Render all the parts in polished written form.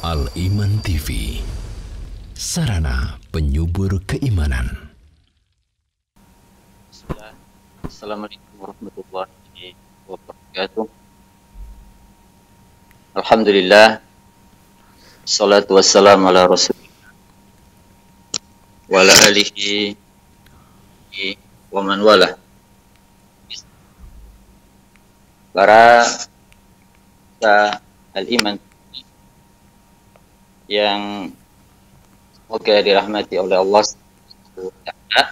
Al-Iman TV, sarana penyubur keimanan. Assalamualaikum warahmatullahi wabarakatuh. Alhamdulillah, salatu wassalamu ala rasulillah wa ala alihi wa man wala. Para al-iman yang semoga dirahmati oleh Allah Subhanahu wa Ta'ala,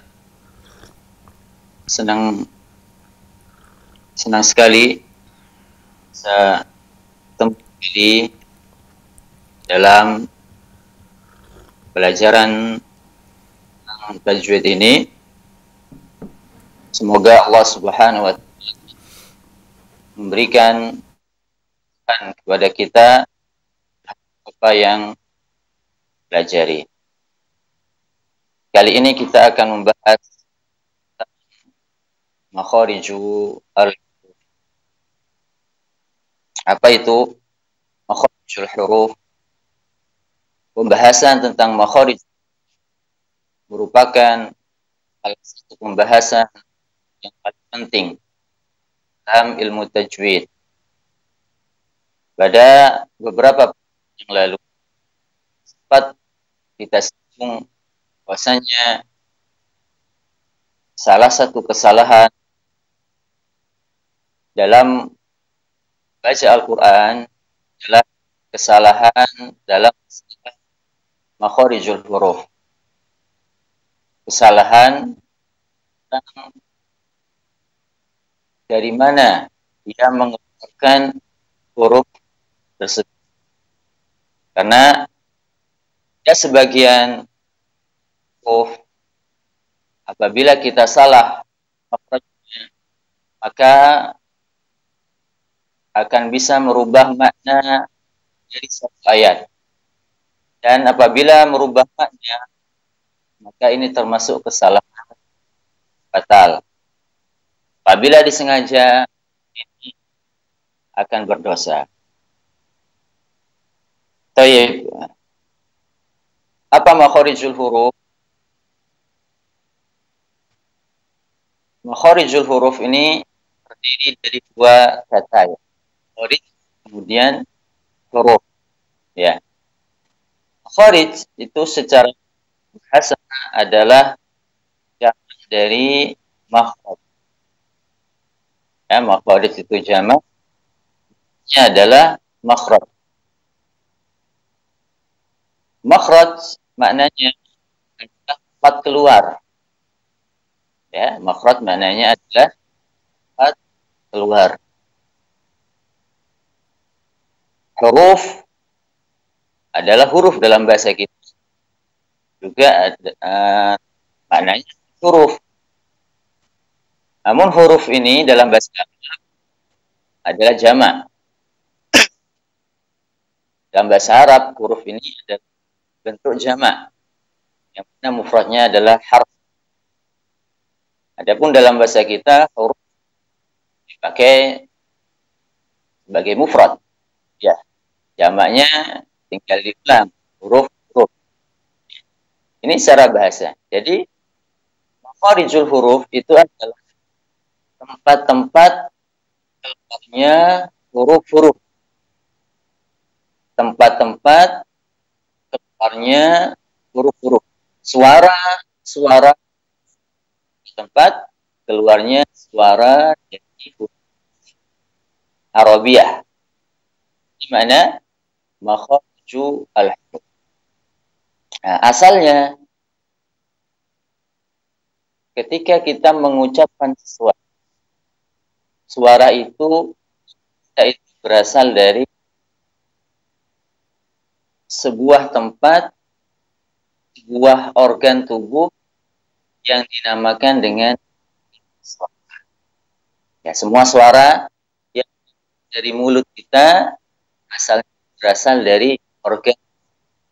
senang sekali bisa kembali dalam pelajaran tajwid ini. Semoga Allah Subhanahu wa Ta'ala memberikan kepada kita apa yang pelajari. Kali ini kita akan membahas makhariju al-huruf. Apa itu makharijul huruf? Pembahasan tentang makharij merupakan salah satu pembahasan yang paling penting dalam ilmu tajwid. Pada beberapa yang lalu sempat kita singgung bahwasanya salah satu kesalahan dalam baca Al-Quran adalah kesalahan dalam makharijul huruf. Kesalahan dari mana dia mengeluarkan huruf tersebut. Karena ya sebagian huruf apabila kita salah makhrajnya, maka akan bisa merubah makna dari satu ayat. Dan apabila merubah makna, maka ini termasuk kesalahan fatal. Apabila disengaja, ini akan berdosa. Tayyib. Apa makharijul huruf? Makharijul huruf ini terdiri dari dua kata, ya. Makharij kemudian huruf, ya. Makharij itu secara bahasa adalah jamak dari makhraj. Ya, makharij itu jamaknya adalah makhraj. Makhraj maknanya adalah tempat keluar. Ya, makhraj maknanya adalah tempat keluar. Huruf adalah huruf dalam bahasa kita. Juga maknanya huruf. Namun huruf ini dalam bahasa Arab adalah jamak. Dalam bahasa Arab huruf ini adalah bentuk jamak, yang mana mufradnya adalah harf. Adapun dalam bahasa kita huruf dipakai sebagai mufrad, ya, jamaknya tinggal diulang, huruf-huruf. Ini secara bahasa. Jadi makharijul huruf itu adalah tempat-tempat keluarnya huruf-huruf, tempat-tempat keluarnya huruf-huruf, suara tempat keluarnya suara dari huruf Arabiah. Di mana makhariju al-huruf. Nah, asalnya ketika kita mengucapkan sesuatu, suara itu berasal dari sebuah tempat, sebuah organ tubuh yang dinamakan dengan suara. Ya, semua suara yang dari mulut kita berasal dari organ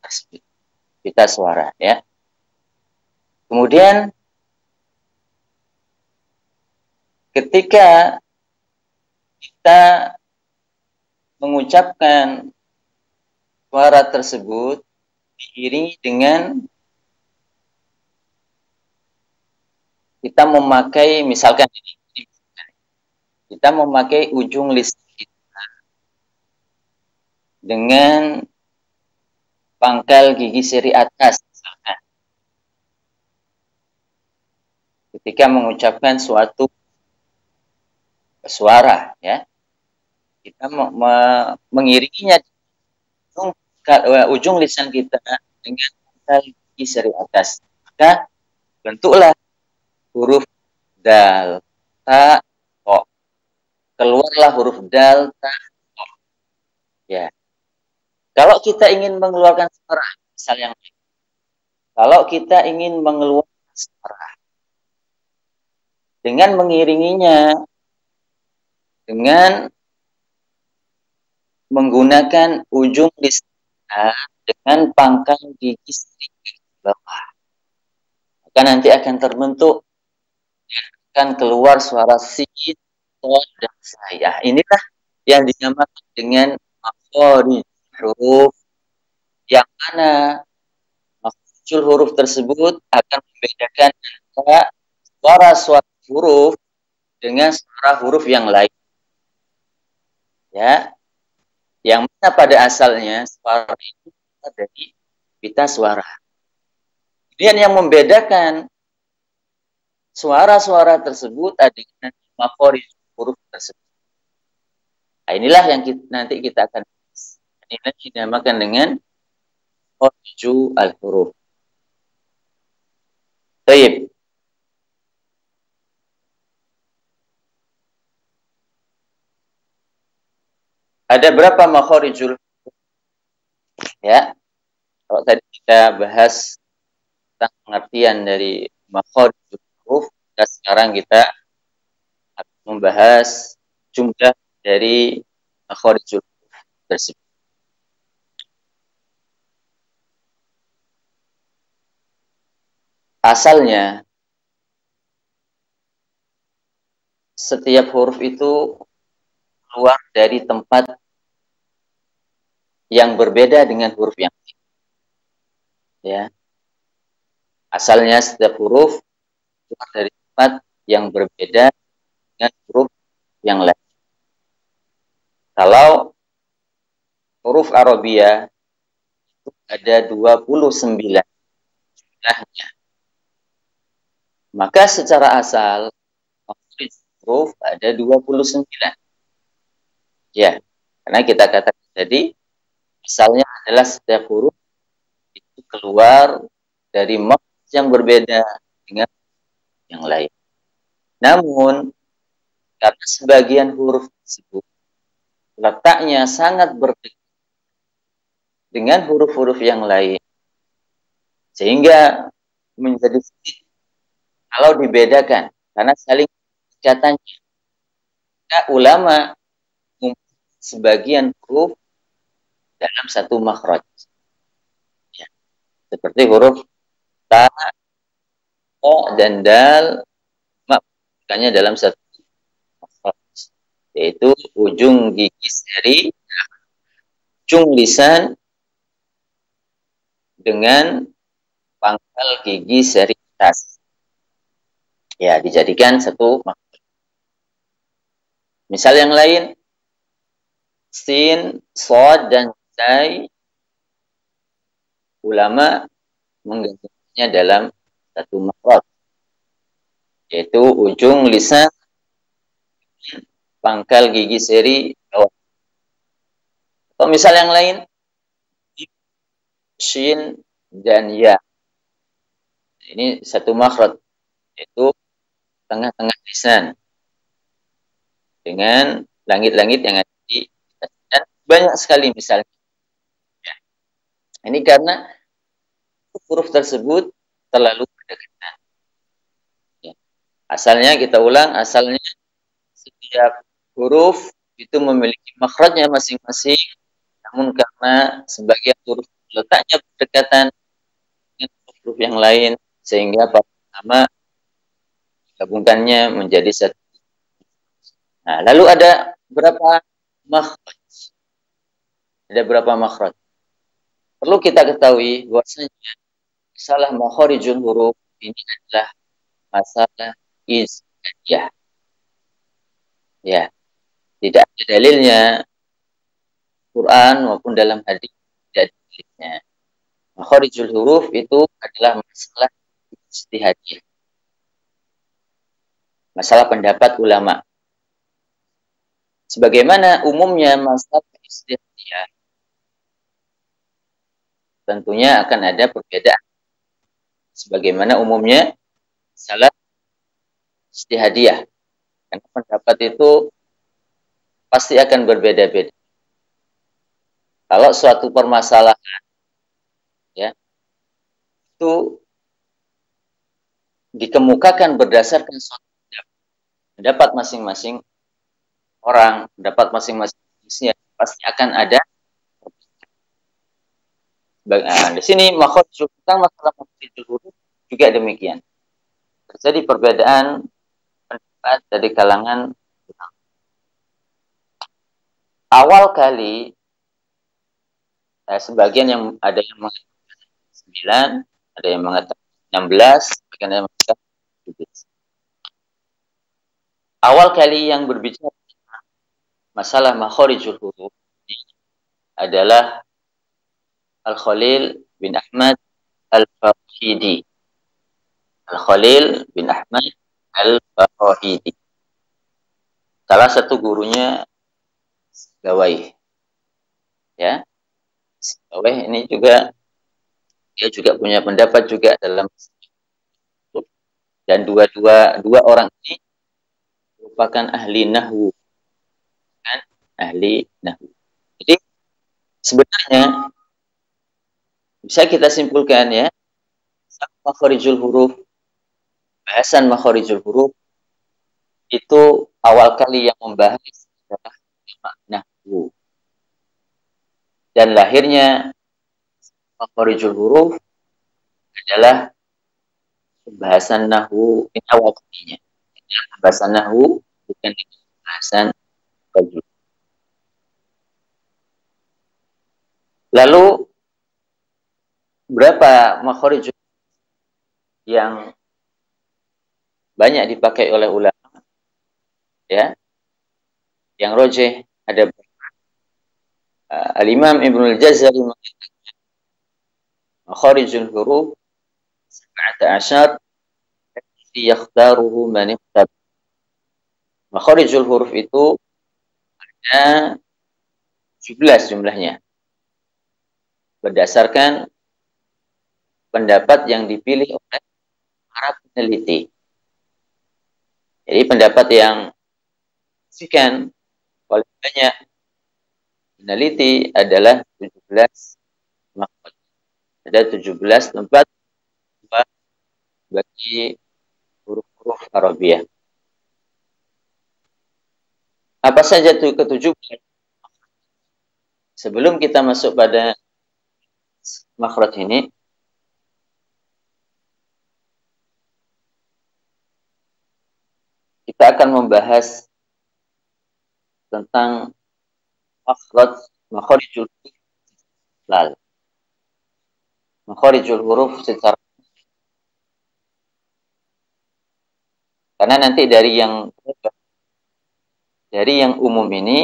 tersebut. Kita suara, ya. Kemudian ketika kita mengucapkan suara tersebut diiringi dengan kita memakai, misalkan kita memakai ujung lisan kita dengan pangkal gigi seri atas, misalkan. Ketika mengucapkan suatu suara, ya, kita mengiringinya ujung lisan kita dengan pangkal gigi seri atas. Maka bentuklah huruf dal, ta, o. Keluarlah huruf dal, ta, o. Ya. Kalau kita ingin mengeluarkan suara, misal yang lain. Kalau kita ingin mengeluarkan suara dengan mengiringinya dengan menggunakan ujung lisan dengan pangkal gigi sedikit bawah, maka nanti akan terbentuk, akan keluar suara sin, to, dan saya. Inilah yang dinamakan dengan makhraj huruf, yang mana makhraj huruf tersebut akan membedakan antara suara huruf dengan suara huruf yang lain. Ya, yang mana pada asalnya suara itu dari pita suara. Kemudian yang membedakan suara-suara tersebut adalah makhraj huruf tersebut. Nah, inilah yang nanti kita akan bahas. Ini dinamakan dengan makhraj al-huruf. Baik. Ada berapa makharijul? Ya. Kalau tadi kita bahas tentang pengertian dari makharijul huruf, sekarang kita akan membahas jumlah dari makharijul huruf tersebut. Asalnya setiap huruf itu keluar dari tempat yang berbeda dengan huruf yang lain. Ya. Asalnya setiap huruf keluar dari tempat yang berbeda dengan huruf yang lain. Kalau huruf Arabia itu ada 29 jumlahnya. Maka secara asal huruf ada 29. Ya, karena kita katakan tadi asalnya adalah setiap huruf itu keluar dari makhraj yang berbeda dengan yang lain. Namun karena sebagian huruf tersebut letaknya sangat berdekat dengan huruf-huruf yang lain, sehingga menjadi sulit kalau dibedakan karena saling dekatnya. Ulama sebagian huruf dalam satu makhraj. Ya. Seperti huruf ta, o, dan dal, makanya dalam satu makhraj, yaitu ujung gigi seri, ujung lisan dengan pangkal gigi seri atas. Ya, dijadikan satu makhraj. Misal yang lain, sin, sod, dan zai, ulama menggabungkannya dalam satu makhraj, yaitu ujung lisan pangkal gigi seri bawah. Atau misal yang lain, shin dan ya. Ini satu makhraj, yaitu tengah-tengah lisan dengan langit-langit yang ada di dan banyak sekali misalnya. Ya. Ini karena huruf tersebut terlalu berdekatan. Ya. Asalnya kita ulang, asalnya setiap huruf itu memiliki makhrajnya masing-masing, namun karena sebagian huruf letaknya berdekatan dengan huruf yang lain, sehingga pertama gabungkannya menjadi satu. Nah, lalu ada berapa makhraj? Ada berapa makhraj? perlu kita ketahui bahwasanya masalah makharijul huruf ini adalah masalah ijtihadiyah. Ya, tidak ada dalilnya Quran maupun dalam hadis, tidak ada dalilnya. Makharijul huruf itu adalah masalah ijtihadiyah. Masalah pendapat ulama. Sebagaimana umumnya masalah ijtihadiyah, tentunya akan ada perbedaan. Sebagaimana umumnya masalah ijtihadiyah. Karena pendapat itu pasti akan berbeda-beda. Kalau suatu permasalahan ya itu dikemukakan berdasarkan suatu pendapat masing-masing orang, pendapat masing-masing manusia, pasti akan ada. Nah, di sini tentang masalah makharijul huruf juga demikian. Terjadi perbedaan pendapat dari kalangan awal kali sebagian yang ada yang mengatakan 9, ada yang mengatakan 16, sebagian yang mengatakan 17. Awal kali yang berbicara masalah makharijul huruf adalah Al-Khalil bin Ahmad Al-Farahidi. Al-Khalil bin Ahmad Al-Farahidi. Salah satu gurunya Gawai. Ya. Gawai ini juga dia juga punya pendapat juga dalam, dan dua orang ini merupakan ahli nahwu. Kan? Ahli nahwu. Jadi sebenarnya bisa kita simpulkan ya, makharijul huruf, bahasan makharijul huruf itu awal kali yang membahas adalah nahwu. Dan lahirnya makharijul huruf adalah pembahasan nahwu, ini awal kalinya. Pembahasan nahwu bukan pembahasan tajwid. Lalu berapa makharijul yang banyak dipakai oleh ulama? Ya, yang rojeh ada Al-Imam Ibnul Jazari mengatakan makharijul huruf 17 yakhtaruhu man ihtab. Makharijul huruf itu ada 17 jumlahnya. Berdasarkan pendapat yang dipilih oleh para peneliti. Jadi pendapat yang sekian oleh banyak peneliti adalah 17 makhraj. Ada 17 tempat bagi huruf-huruf Arabiah. Apa saja itu ke-17? Sebelum kita masuk pada makhraj ini, kita akan membahas tentang makharijul huruf. Makharijul huruf secara, karena nanti dari yang umum ini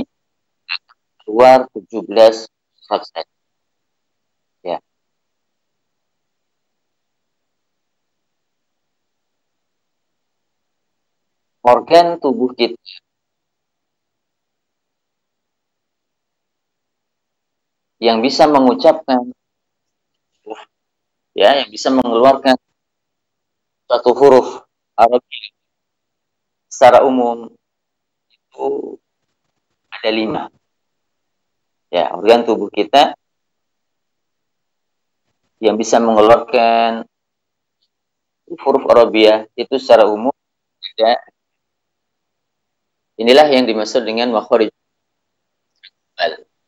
akan keluar 17 makhraj. Ya. Organ tubuh kita yang bisa mengucapkan, ya, yang bisa mengeluarkan suatu huruf Arabi secara umum itu ada 5. Ya, organ tubuh kita yang bisa mengeluarkan huruf Arabiah itu secara umum ada. Inilah yang dimaksud dengan makharij.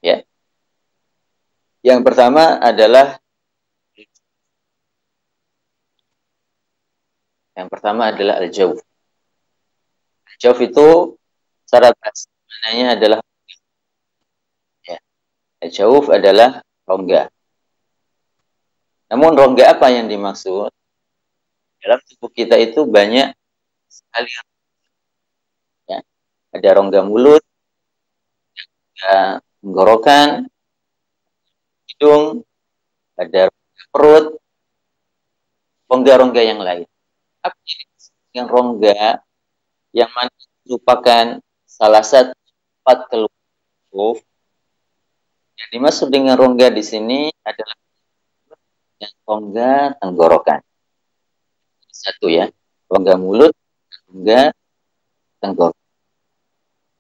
Ya. Yang pertama adalah al-jawf. Al-jawf itu secara bahasa maknanya adalah, ya, al-jawf adalah rongga. Namun rongga apa yang dimaksud? Dalam tubuh kita itu banyak sekali, ya. Ada rongga mulut, ada tenggorokan, hidung, ada perut, rongga-rongga yang lain. Apa yang rongga yang mana merupakan salah satu tempat keluar huruf? Yang dimaksud dengan rongga di sini adalah yang rongga tenggorokan. Satu ya, rongga mulut, rongga tenggorokan.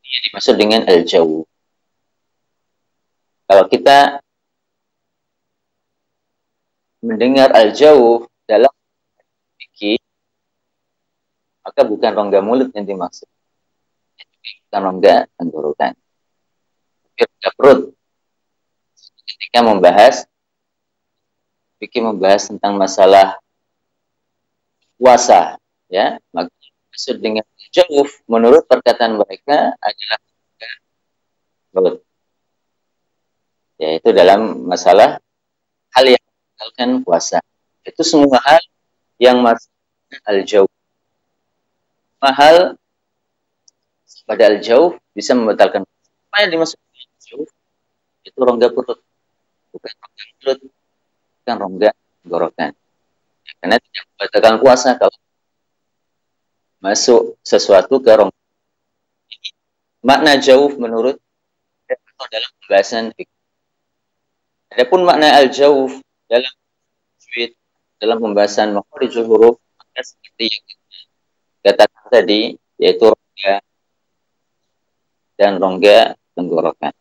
Ini dimaksud dengan al-jawf. Kalau kita mendengar al-jawf dalam fikih, maka bukan rongga mulut yang dimaksud, bukan rongga tenggorokan, tapi rongga perut. Ketika membahas fikih, membahas tentang masalah puasa, ya, maka maksud dengan jauh menurut perkataan mereka adalah perut, yaitu dalam masalah hal yang membatalkan puasa. Itu semua hal yang masuk al-jauh. Hal pada al-jauh bisa membatalkan puasa. Apa yang dimaksud al-jauh? Itu rongga perut, bukan rongga mulut, bukan rongga tenggorokan. Karena tidak membatalkan puasa kalau masuk sesuatu ke rongga. Makna jauh menurut atau dalam pembahasan fikih. Adapun makna al-jauh dalam dalam pembahasan makharijul huruf, maka seperti yang kita katakan tadi, yaitu rongga dan rongga tenggorokan.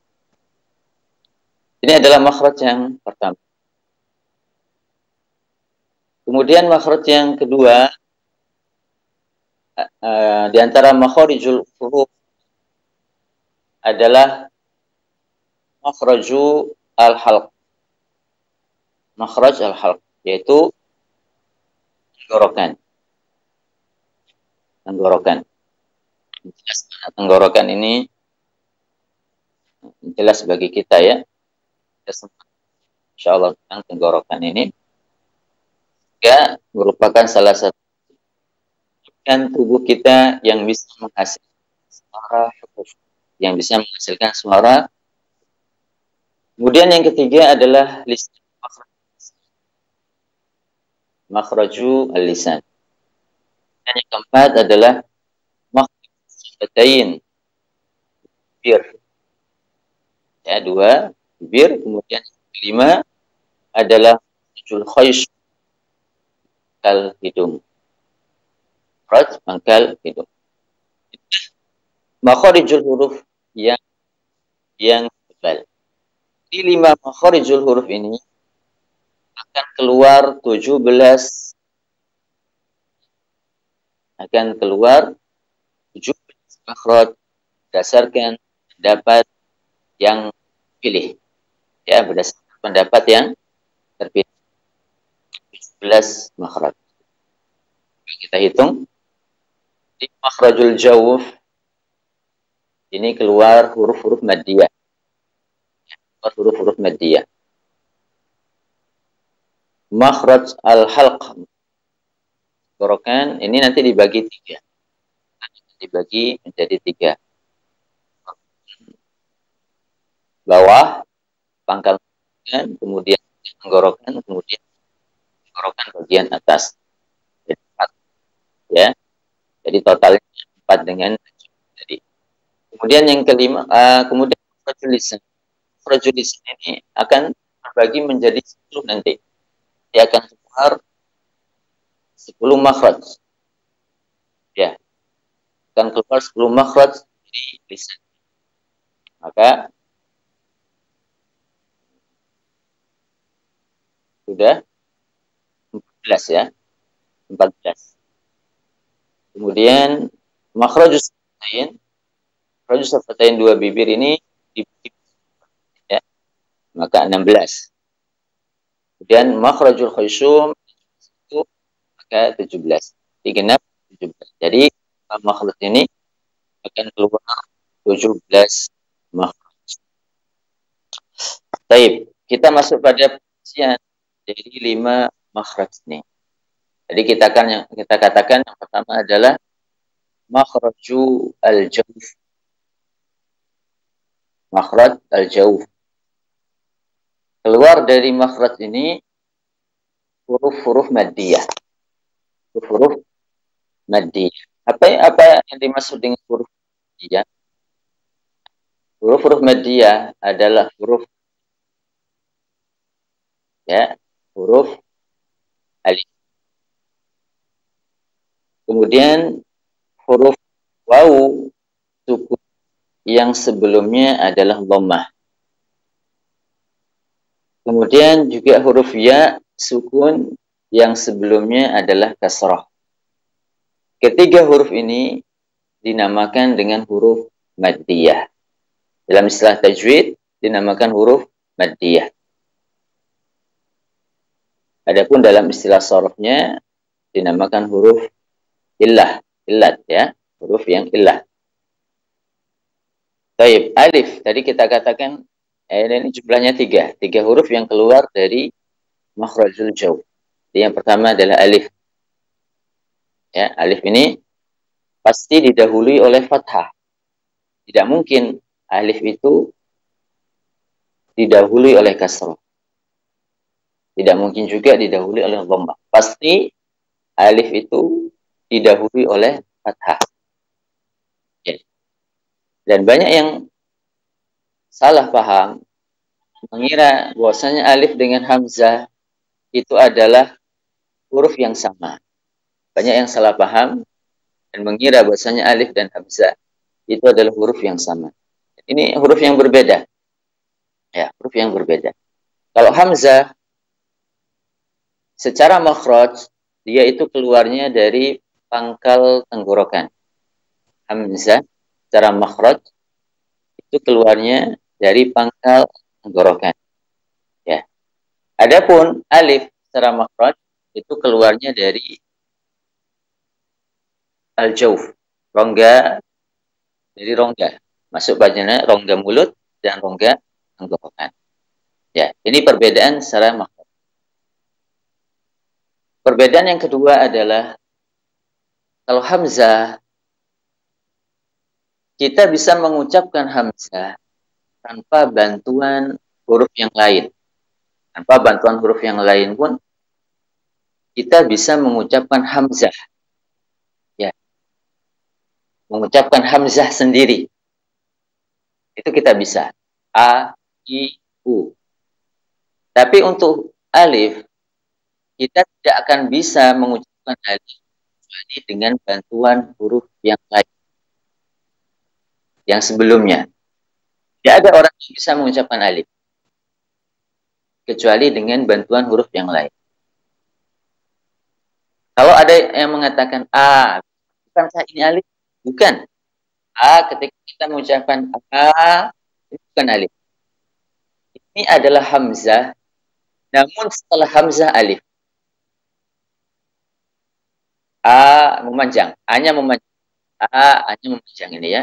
Ini adalah makhraj yang pertama. Kemudian makhraj yang kedua, di antara makharijul huruf adalah makhraju al-halq. Makhraj al-halq, yaitu tenggorokan. Tenggorokan. Tenggorokan ini jelas bagi kita ya. Insyaallah tentang tenggorokan ini juga merupakan salah satu tubuh kita yang bisa menghasilkan suara huruf, yang bisa menghasilkan suara. Kemudian yang ketiga adalah lisan, makhraju al-lisan. Dan yang keempat adalah makhraj bibir. Ya, dua bibir. Kemudian kelima adalah makhrajul khaysh, pangkal hidung. Pangkal hidung. Makharijul huruf yang tebal. Di 5 makharijul huruf ini akan keluar 17 makhraj berdasarkan pendapat yang pilih, ya, berdasarkan pendapat yang terpilih. 17 makhraj. Kita hitung. Di makhrajul jawf ini keluar huruf-huruf maddiyah. Huruf-huruf maddiyah. Makhraj al-halq, tenggorokan, ini nanti dibagi 3. Dibagi menjadi 3. Bawah, pangkal, kemudian tenggorokan, kemudian tenggorokan bagian atas. Jadi 4. Ya. Jadi totalnya 4 dengan jadi. Kemudian yang kelima, kemudian makhrajul lisan ini akan terbagi menjadi 10 nanti. Dia akan keluar 10 makhraj. Ya. Akan keluar 10 makhraj di lisan. Maka sudah 14 ya. 14. Kemudian makhrajus safatain 2 bibir ini dibagi, ya. Maka 16. Kemudian makhrajul khayshum itu maka 17. Digenap 17. Jadi makhraj ini akan keluar 17 makhraj. Baik, kita masuk pada penjelasan dari 5 makhraj ini. Jadi kita katakan yang pertama adalah makhraju al-jawf. Makhraj al-jawf. Keluar dari makhraj ini huruf-huruf maddiyah. Huruf maddiyah. Apa yang dimaksud dengan huruf maddiyah? Huruf-huruf maddiyah adalah huruf alif. Kemudian huruf wawu sukun yang sebelumnya adalah dhammah. Kemudian juga huruf ya sukun yang sebelumnya adalah kasrah. Ketiga huruf ini dinamakan dengan huruf maddiyah. Dalam istilah tajwid dinamakan huruf maddiyah. Adapun dalam istilah sharafnya dinamakan huruf illat ya, huruf yang illah. Baik, alif tadi kita katakan ini jumlahnya 3 huruf yang keluar dari makhrajul jawf. Yang pertama adalah alif. Ya, alif ini pasti didahului oleh fathah. Tidak mungkin alif itu didahului oleh kasrah. Tidak mungkin juga didahului oleh dhammah. Pasti alif itu didahului oleh fathah. Ya. Dan banyak yang salah paham, mengira bahwasanya alif dengan hamzah itu adalah huruf yang sama. Banyak yang salah paham dan mengira bahwasanya alif dan hamzah itu adalah huruf yang sama. Ini huruf yang berbeda. Ya, huruf yang berbeda. Kalau hamzah secara makhraj dia itu keluarnya dari pangkal tenggorokan. Hamzah secara makhraj itu keluarnya dari pangkal tenggorokan. Ya. Adapun alif secara makhraj itu keluarnya dari al-jawf, rongga, dari rongga. Masuk bagiannya rongga mulut dan rongga tenggorokan. Ya, ini perbedaan secara makhraj. Perbedaan yang kedua adalah kalau hamzah kita bisa mengucapkan hamzah tanpa bantuan huruf yang lain. Tanpa bantuan huruf yang lain pun kita bisa mengucapkan hamzah. Ya. Mengucapkan hamzah sendiri. Itu kita bisa. A, I, U. Tapi untuk alif kita tidak akan bisa mengucapkan alif kecuali dengan bantuan huruf yang lain. Yang sebelumnya. Tidak ada orang yang bisa mengucapkan alif kecuali dengan bantuan huruf yang lain. Kalau ada yang mengatakan A, bukankah ini alif? Bukan. A ketika kita mengucapkan A, itu bukan alif. Ini adalah hamzah, namun setelah hamzah alif. A memanjang, A-nya memanjang. A-nya memanjang ini ya.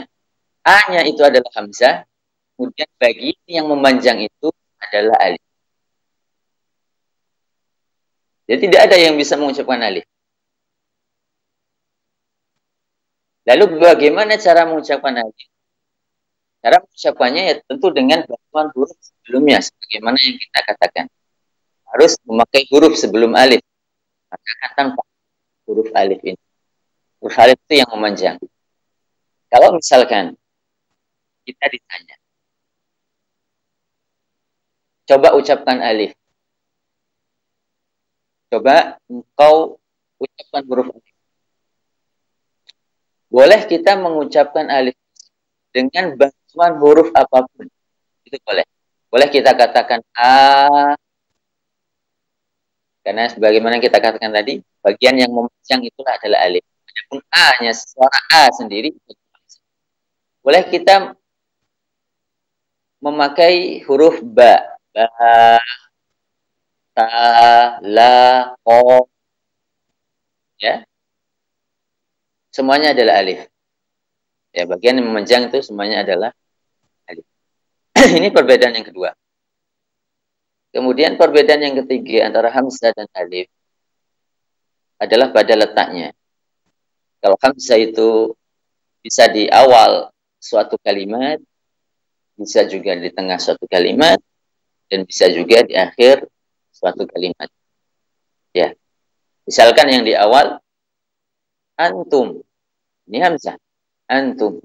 A-nya itu adalah hamzah, kemudian bagian yang memanjang itu adalah alif. Jadi tidak ada yang bisa mengucapkan alif. Lalu bagaimana cara mengucapkan alif? Cara mengucapkannya ya tentu dengan bantuan huruf sebelumnya, sebagaimana yang kita katakan. Harus memakai huruf sebelum alif. Maka tanpa huruf alif ini. Huruf alif itu yang memanjang. Kalau misalkan kita ditanya, coba ucapkan alif. Coba engkau ucapkan huruf alif. Boleh kita mengucapkan alif dengan bantuan huruf apapun. Itu boleh. Boleh kita katakan A, karena sebagaimana kita katakan tadi, bagian yang memanjang itulah adalah alif. Adapun A-nya, suara A sendiri, boleh kita memakai huruf ba, ta, la, ko, ya. Semuanya adalah alif. Ya, bagian yang memanjang itu semuanya adalah alif. Ini perbedaan yang kedua. Kemudian perbedaan yang ketiga antara hamzah dan alif adalah pada letaknya. Kalau hamzah itu bisa di awal suatu kalimat, bisa juga di tengah suatu kalimat, dan bisa juga di akhir suatu kalimat. Ya, misalkan yang di awal antum, ini hamzah. Antum.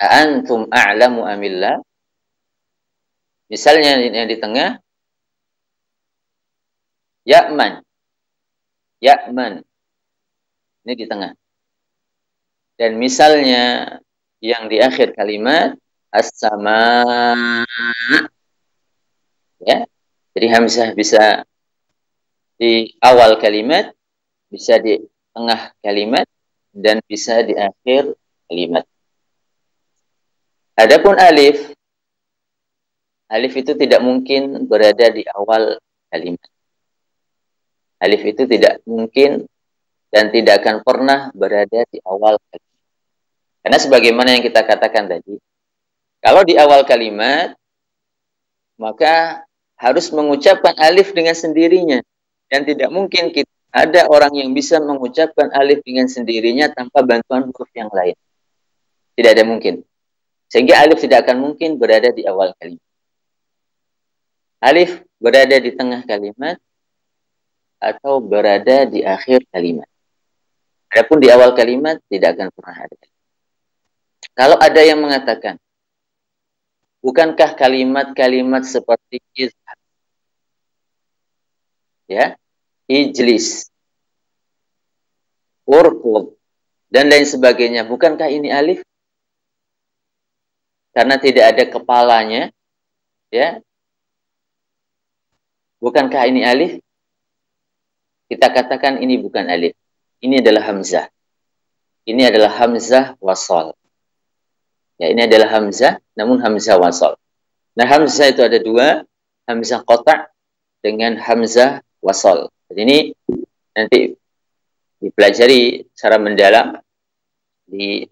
Antum a'lamu amillah. Misalnya yang di tengah ya'man. Ya'man. Ini di tengah. Dan misalnya yang di akhir kalimat as-sama. Ya. Jadi hamzah bisa di awal kalimat, bisa di tengah kalimat, dan bisa di akhir kalimat. Adapun alif, alif itu tidak mungkin berada di awal kalimat. Alif itu tidak mungkin dan tidak akan pernah berada di awal kalimat. Karena sebagaimana yang kita katakan tadi, kalau di awal kalimat, maka harus mengucapkan alif dengan sendirinya. Dan tidak mungkin ada orang yang bisa mengucapkan alif dengan sendirinya tanpa bantuan huruf yang lain. Tidak ada mungkin. Sehingga alif tidak akan mungkin berada di awal kalimat. Alif berada di tengah kalimat atau berada di akhir kalimat. Adapun di awal kalimat tidak akan pernah ada. Kalau ada yang mengatakan, bukankah kalimat-kalimat seperti izhab, ya, ijlis, urqub, dan lain sebagainya, bukankah ini alif? Karena tidak ada kepalanya, ya. Bukankah ini alif? Kita katakan ini bukan alif. Ini adalah hamzah. Ini adalah hamzah wasal. Ya, ini adalah hamzah, namun hamzah wasal. Nah, hamzah itu ada dua, hamzah qata' dengan hamzah wasal. Jadi ini nanti dipelajari secara mendalam di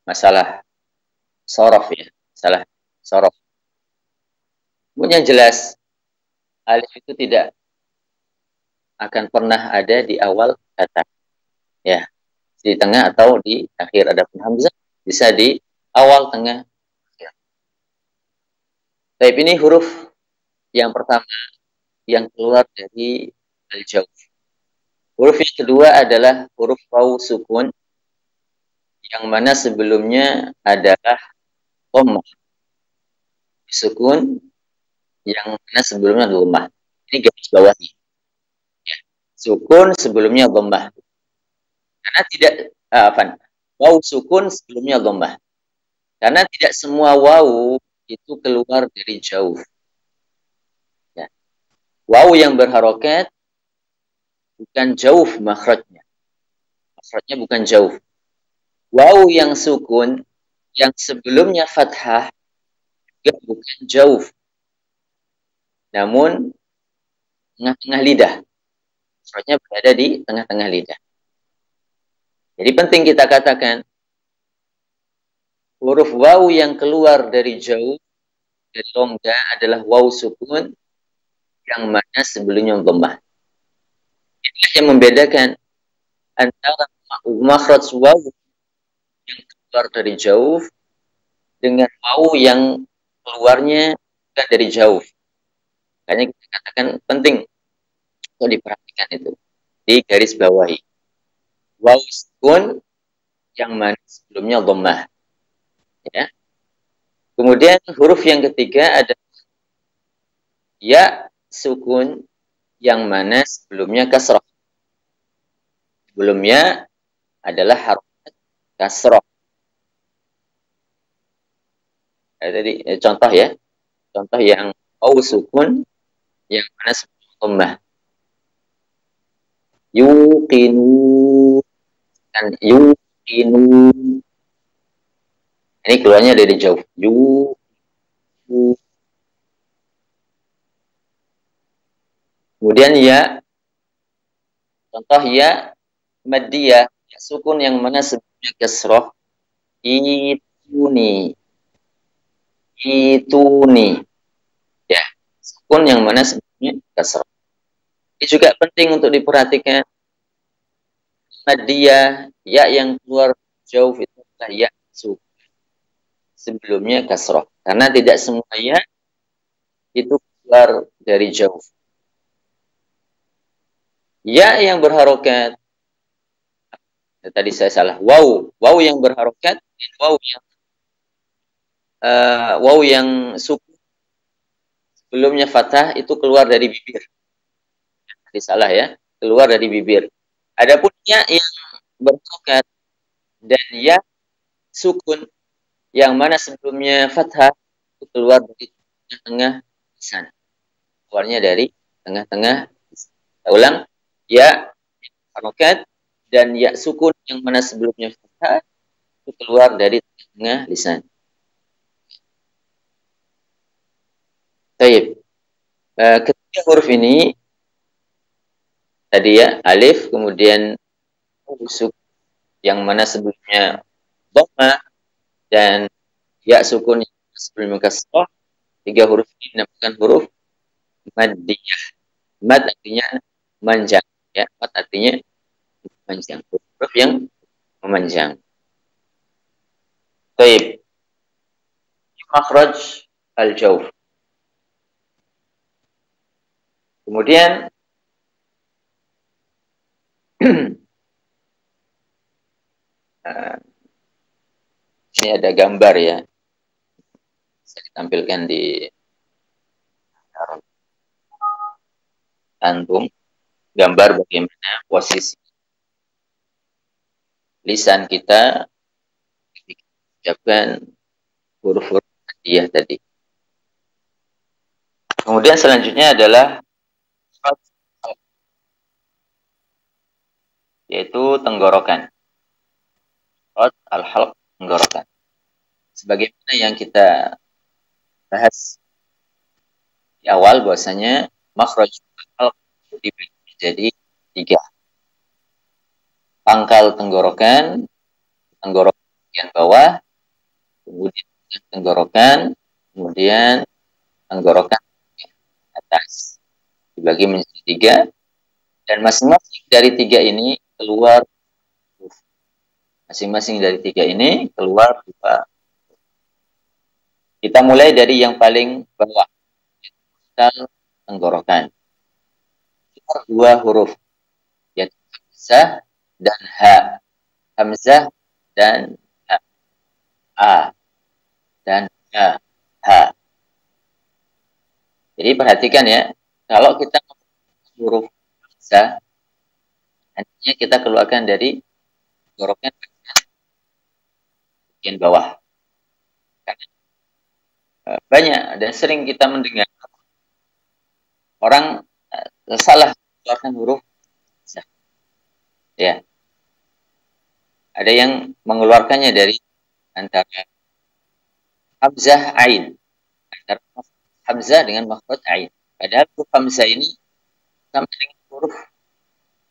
masalah sorof, ya, masalah sorof. Kemudian jelas, alif itu tidak akan pernah ada di awal kata, ya, di tengah atau di akhir. Adapun hamzah bisa di awal, tengah, akhir. Tapi ini huruf yang pertama yang keluar dari al-jawf. Huruf yang kedua adalah huruf waw sukun, yang mana sebelumnya adalah dhammah. Sukun yang mana sebelumnya dhammah. Ini garis bawahnya. Ya. Sukun sebelumnya dhammah. Karena tidak waw sukun sebelumnya dhammah. Karena tidak semua waw itu keluar dari jauh. Ya. Waw yang berharokat bukan jauh makhrajnya. Makhrajnya bukan jauh. Waw yang sukun yang sebelumnya fathah juga bukan jauh. Namun tengah-tengah lidah. Makhrajnya berada di tengah-tengah lidah. Jadi penting kita katakan huruf waw yang keluar dari jauh, dari rongga, adalah waw sukun yang mana sebelumnya dhammah. Inilah yang membedakan antara makhraj waw yang keluar dari jauh dengan waw yang keluarnya bukan dari jauh. Makanya kita katakan penting untuk diperhatikan itu di garis bawahi. Waw sukun yang mana sebelumnya dhammah. Ya. Kemudian huruf yang ketiga ada ya sukun yang mana sebelumnya kasrah. Sebelumnya adalah harokat kasrah. Tadi contoh, ya. Contoh yang waw sukun yang mana sebelumnya dhammah. Yuqinu dan yuqinu. Ini keluarnya dari jauh. Kemudian ya, contoh ya maddiyah, ya, sukun yang mana sebelumnya kasrah. Ituni. Ya, sukun yang mana sebelumnya kasrah. Ini juga penting untuk diperhatikan. Dia ya yang keluar jauh itu adalah ya sukun sebelumnya kasrah. Karena tidak semua ya itu keluar dari jauh. Ya yang berharokat, tadi saya salah, wow yang berharokat, wow yang sukun sebelumnya fathah itu keluar dari bibir. Tadi salah ya, keluar dari bibir. Adapun ya yang berharokat dan ya sukun yang mana sebelumnya fathah itu keluar dari tengah-tengah lisan. Keluarnya dari tengah-tengah. Kita ulang, ya harokat dan ya sukun yang mana sebelumnya fathah itu keluar dari tengah lisan. Baik. Ketiga huruf ini tadi ya alif, kemudian sukun yang mana sebelumnya dhamma dan ya sukun yang sebelumnya kasrah. Tiga huruf ini dinamakan huruf maddiyah. Mad artinya memanjang, ya. Mad artinya memanjang. Huruf yang memanjang. Baik. Makhraj al-jawf. Kemudian ini ada gambar ya. Bisa ditampilkan di antum. Gambar bagaimana posisi lisan kita ketika mengucapkan huruf-huruf maddiyah tadi. Kemudian selanjutnya adalah yaitu tenggorokan. Al-halq, tenggorokan. Sebagaimana yang kita bahas di awal bahwasanya makhraj al-halq dibagi menjadi 3. Pangkal tenggorokan, tenggorokan bagian bawah, kemudian tenggorokan, kemudian tenggorokan atas. Dibagi menjadi 3 dan masing-masing dari 3 ini keluar masing-masing dari 3 ini keluar 2. Kita mulai dari yang paling bawah, pangkal tenggorokan. Keluar 2 huruf, yaitu hamzah dan ha. Hamzah dan ha. A dan ha. Ha. Jadi perhatikan ya, kalau kita huruf hamzah, nantinya kita keluarkan dari tenggorokan bagian bawah. Karena banyak dan sering kita mendengar orang salah mengeluarkan huruf hamzah. Ya. Ada yang mengeluarkannya dari antara hamzah ain, antara hamzah dengan makhraj ain. Padahal huruf hamzah ini sama dengan huruf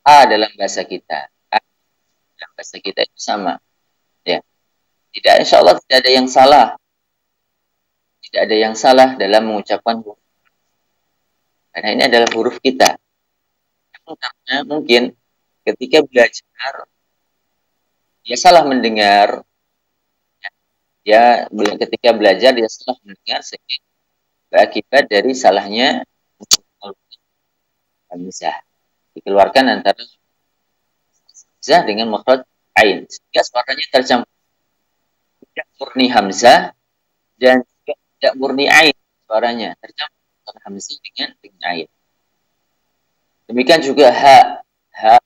a dalam bahasa kita. A dalam bahasa kita itu sama. Ya. Tidak, insya Allah tidak ada yang salah. Tidak ada yang salah dalam mengucapkan huruf. Karena ini adalah huruf kita. Karena mungkin ketika belajar, dia salah mendengar. Ya, ketika belajar dia salah mendengar sehingga berakibat dari salahnya hamzah. Dikeluarkan antara hamzah dengan makhraj ain. Sehingga suaranya tercampur. Tidak murni hamzah dan juga tidak murni ain suaranya. Tercampur hamzah dengan ain. Demikian juga ha. Ha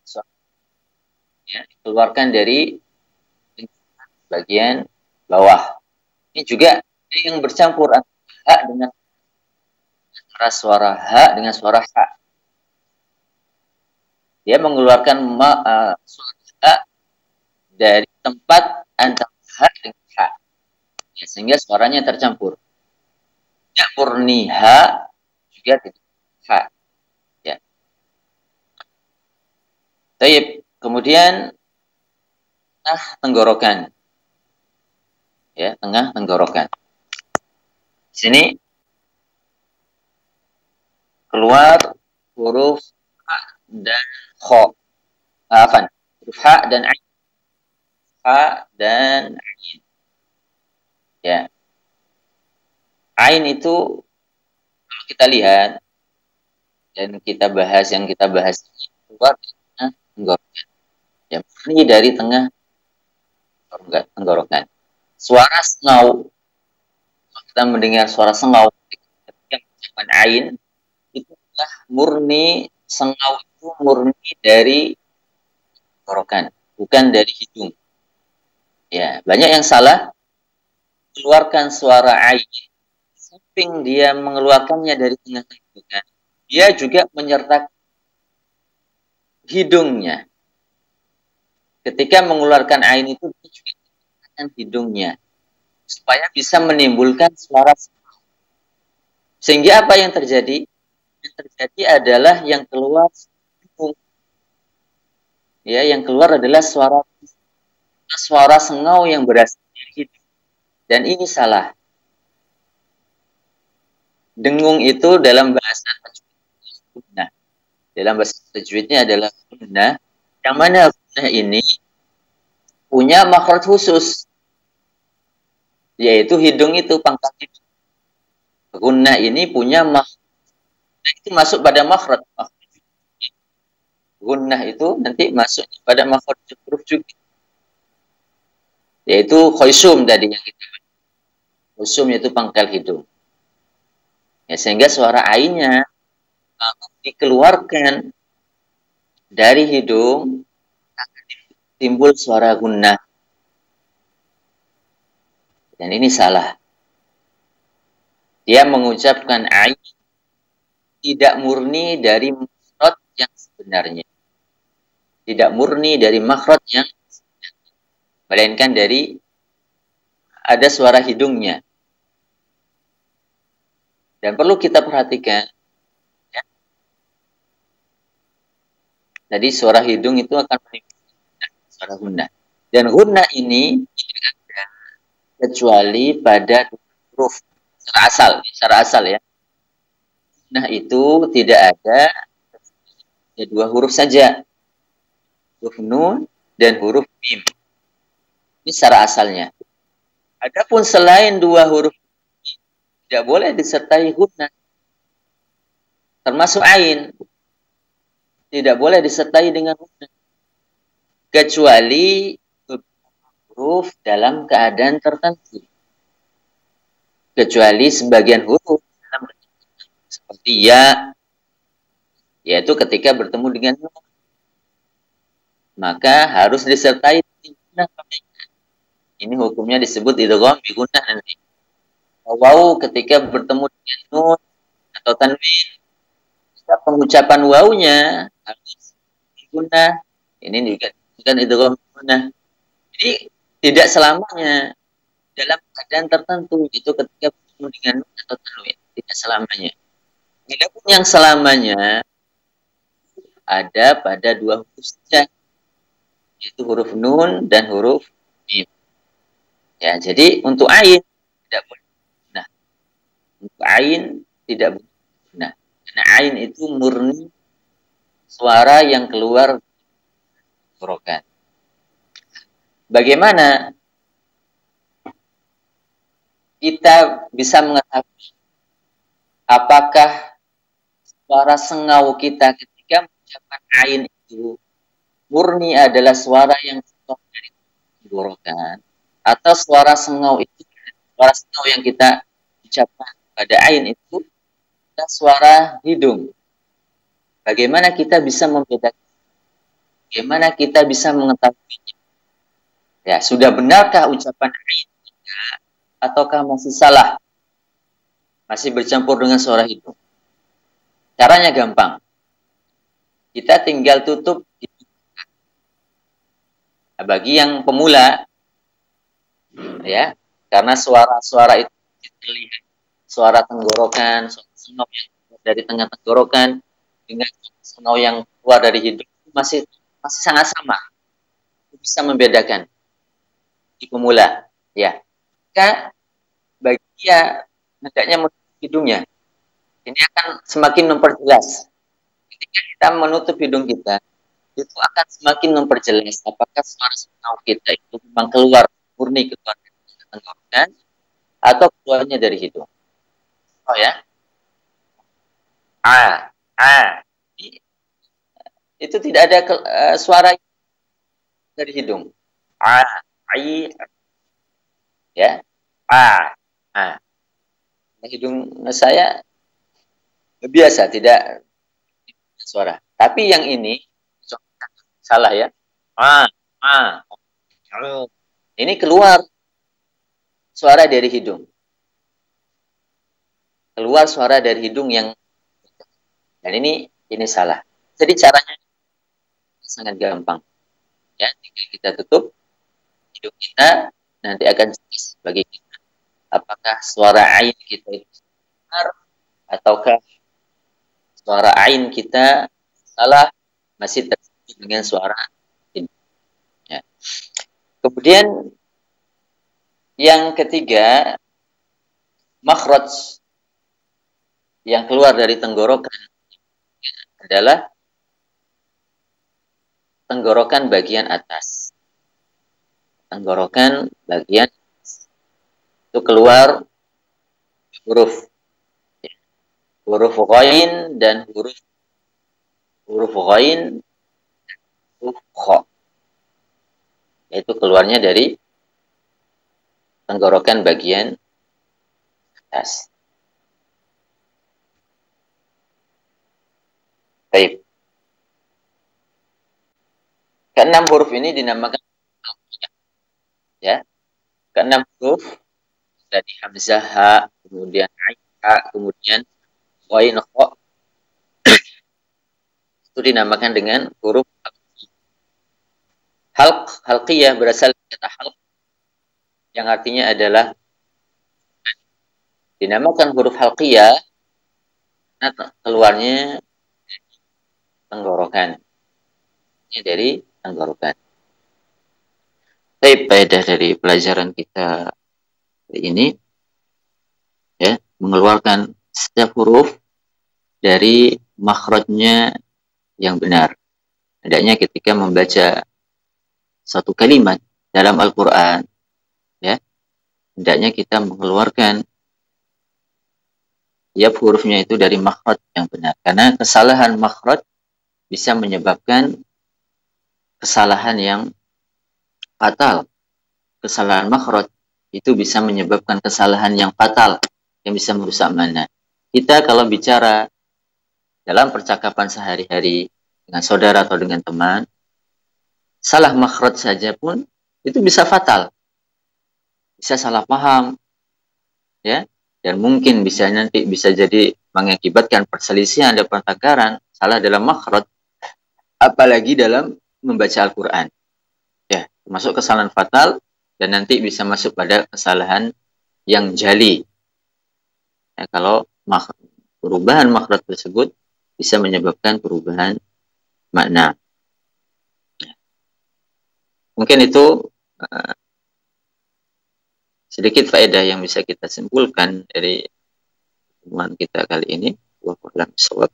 ya, dikeluarkan dari bagian bawah. Ini juga yang bercampur antara ha dengan antara suara ha dengan suara ha. Dia mengeluarkan suara ha dari tempat antara ha dengan ha. Ya, sehingga suaranya tercampur. Tidak murni ha juga tidak ha. Ya. Baik, kemudian tengah tenggorokan. Ya, tengah tenggorokan. Di sini keluar huruf ha dan kho. Afan, huruf ha dan ain. Ha dan ain. Ya. Ain itu kalau kita lihat dan kita bahas yang kita bahas keluar dari tengah tenggorokan. Ya, murni dari tengah tenggorokan. Suara sengau, kalau kita mendengar suara sengau ketika mengucapkan ain, itu adalah murni, sengau itu murni dari tenggorokan, bukan dari hidung. Ya, banyak yang salah keluarkan suara ain, samping dia mengeluarkannya dari tengah tenggorokan, dia juga menyertakan hidungnya. Ketika mengeluarkan ain itu dia juga menyertakan hidungnya supaya bisa menimbulkan suara sengau. Sehingga apa yang terjadi? Yang terjadi adalah yang keluar hidung. Ya, yang keluar adalah suara sengau yang berasal dari hidung. Dan ini salah. Dengung itu dalam bahasa tajwid. Nah, dalam bahasa tajwidnya adalah gunnah, yang mana gunnah ini punya makhraj khusus, yaitu hidung itu, pangkal hidung. Gunnah ini punya makhraj, itu masuk pada makhraj. Gunnah itu nanti masuk pada makhraj huruf juga, yaitu khoisum tadi yang kita khoisum, yaitu pangkal hidung. Ya, sehingga suara ainnya dikeluarkan dari hidung, timbul suara gunnah. Dan ini salah. Dia mengucapkan ain tidak murni dari makhraj yang sebenarnya. Tidak murni dari makhraj yang sebenarnya, melainkan dari ada suara hidungnya. Dan perlu kita perhatikan, ya, tadi suara hidung itu akan menimbulkan suara gunnah. Dan gunnah ini tidak ada kecuali pada huruf secara asal ya. Nah, itu tidak ada dua huruf saja, huruf nun dan huruf mim. Ini secara asalnya. Adapun selain dua huruf tidak boleh disertai gunnah, termasuk ain tidak boleh disertai dengan gunnah, kecuali huruf dalam keadaan tertentu. Kecuali sebagian huruf dalam seperti ya, yaitu ketika bertemu dengan nun, maka harus disertai gunnah. Ini hukumnya disebut idgham bi gunnah nanti. Waw ketika bertemu dengan nun atau tanwin, pengucapan wawnya harus gunnah. Ini juga bukan idgham bi gunnah. Jadi tidak selamanya dalam keadaan tertentu, itu ketika bertemu dengan nun atau tanwin, tidak selamanya. Adapun yang selamanya ada pada dua huruf saja, yaitu huruf nun dan huruf mim. Ya, jadi untuk ain tidak boleh. Nah, untuk ain tidak boleh. Nah, karena ain itu murni suara yang keluar tenggorokan. Bagaimana kita bisa mengetahui apakah suara sengau kita ketika mengucapkan ain itu murni adalah suara yang keluar dari tenggorokan, atau suara sengau itu, suara sengau yang kita ucapkan pada ain itu adalah suara hidung? Bagaimana kita bisa membedakan? Bagaimana kita bisa mengetahuinya? Ya, sudah benarkah ucapan ain kita, ataukah masih salah? Masih bercampur dengan suara hidung? Caranya gampang. Kita tinggal tutup hidung. Nah, bagi yang pemula, ya, karena suara-suara itu terlihat, suara tenggorokan, suara sengau yang keluar dari tengah tenggorokan dengan sengau yang keluar dari hidung masih sangat sama, bisa membedakan di pemula, ya. Maka bagi dia hendaknya menutup hidungnya. Ini dia akan semakin memperjelas. Ketika kita menutup hidung kita, itu akan semakin memperjelas apakah suara sengaw kita itu memang keluar murni keluar dari tenggorokan atau keluarnya dari hidung. Oh ya, a, a, itu tidak ada suara dari hidung. A, I, ya, a. Hidung saya biasa tidak suara. Tapi yang ini salah ya. Ini keluar suara dari hidung. Keluar suara dari hidung yang dan ini salah. Jadi caranya sangat gampang. Ya, tinggal kita tutup hidung kita, nanti akan jelas bagi kita apakah suara ain kita itu benar ataukah suara ain kita salah, masih tersambung dengan suara ini. Ya. Kemudian yang ketiga, makhraj yang keluar dari tenggorokan adalah tenggorokan bagian atas. Tenggorokan bagian itu keluar huruf ghain dan huruf ghain, huruf kha. Itu keluarnya dari tenggorokan bagian atas. Baik. Keenam huruf ini dinamakan ya. Keenam huruf dari hamzah ha, kemudian ain ha, kemudian ghain kha, itu dinamakan dengan huruf halqiyah, berasal dari kata halq yang artinya adalah dinamakan huruf halqiyah karena keluarnya tenggorokan. Ini dari tenggorokan. Baik, faedah dari pelajaran kita ini ya, mengeluarkan setiap huruf dari makhrajnya yang benar. Hendaknya ketika membaca satu kalimat dalam Al-Quran, ya, hendaknya kita mengeluarkan tiap hurufnya itu dari makhraj yang benar. Karena kesalahan makhraj bisa menyebabkan kesalahan yang fatal. Kesalahan makhraj itu bisa menyebabkan kesalahan yang fatal yang bisa merusak makna. Kita kalau bicara dalam percakapan sehari-hari dengan saudara atau dengan teman, salah makhraj saja pun itu bisa fatal. Bisa salah paham. Ya, dan mungkin bisa jadi mengakibatkan perselisihan dan pertengkaran, salah dalam makhraj, apalagi dalam membaca Al-Quran. Ya, termasuk kesalahan fatal dan nanti bisa masuk pada kesalahan yang jali. Ya, kalau perubahan makhraj tersebut bisa menyebabkan perubahan makna. Mungkin itu sedikit faedah yang bisa kita simpulkan dari pertemuan kita kali ini. Wallahu a'lam bishawab.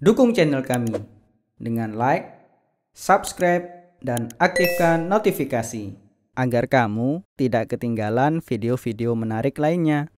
Dukung channel kami dengan like, subscribe, dan aktifkan notifikasi agar kamu tidak ketinggalan video-video menarik lainnya.